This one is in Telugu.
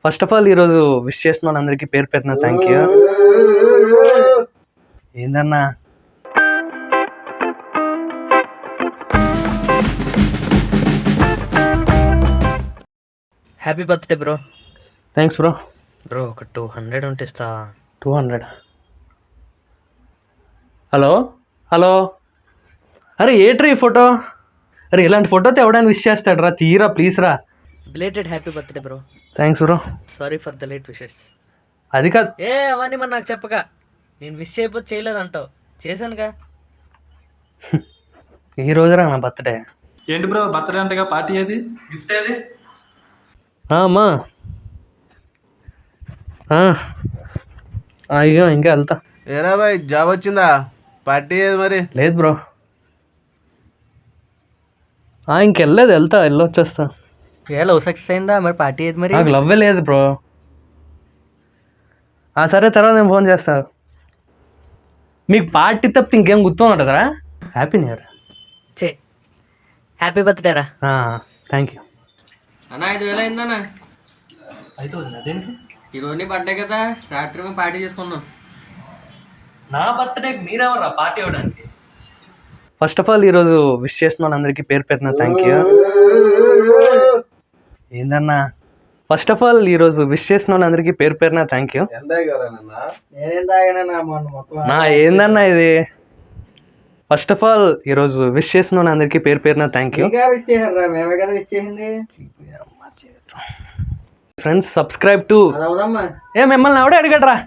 ఫస్ట్ ఆఫ్ ఆల్ ఈరోజు విష్ చేస్తున్నాను అందరికీ పేరు పేరున థ్యాంక్ యూ. ఏందన్నా happy birthday bro. Thanks bro. Bro ఒక 200 ఉంటే ఇస్తా. 200. హలో హలో, అరే ఏట్రీ ఫోటో? అరే ఇలాంటి ఫోటోతో ఎవడైనా విష్ చేస్తాడు రా, తీరా ప్లీజ్ రా. Belated happy birthday bro. Thanks bro. Sorry for the late wishes. అది కాదు, అవన్నీ మరి నాకు చెప్పక నేను విష్ చేయకపోతే చేయలేదంటావు. చేశానుగా. ఈ రోజురా నా బర్త్డే. ఏంటి బ్రో బర్త్డే అంటగా, పార్టీ ఏది, గిఫ్ట్ ఏది? అమ్మా ఇగో ఇంకా వెళ్తా. ఏరా బాయ్ జాబ్ వచ్చిందా? పార్టీ ఏది మరి? లేదు బ్రో, ఇంకెళ్ళలేదు, వెళ్ళొచ్చేస్తా. లవ్ సక్సెస్ అయిందా మరి? పార్టీ ఏది మరి? నాకు లవ్వే లేదు బ్రో. సరే తర్వాత నేను ఫోన్ చేస్తా. మీకు పార్టీ తప్పితే ఇంకేం గుర్తుంటుందిరా. Happy new year. చే హ్యాపీ బర్త్డే రా. థ్యాంక్ యూ అన్నా 5,000 అయిందన్నా. 5,000 అదేంటి? ఈరోజు నీ బర్త్డే కదా, రాత్రి మేము పార్టీ చేసుకుందాం. నా బర్త్డేకి మీరెవర్రా పార్టీ ఇవ్వడానికి? ఫస్ట్ ఆఫ్ ఆల్ ఈరోజు విష్ చేస్తున్నాను అందరికీ పేరు పేరున థ్యాంక్ యూ. ఏందన్నా ఫస్ట్ ఆఫ్ ఆల్ ఈరోజు విష్ చేస్తున్నాను అందరికీ పేరు పేరున థ్యాంక్ యూ. ఏందన్నా ఇది? ఫస్ట్ ఆఫ్ ఆల్ ఈరోజు విష్ చేస్తున్నాను అందరికీ పేరు పేరున thank you. Friends subscribe to మిమ్మల్ని ఎవడే అడిగడరా.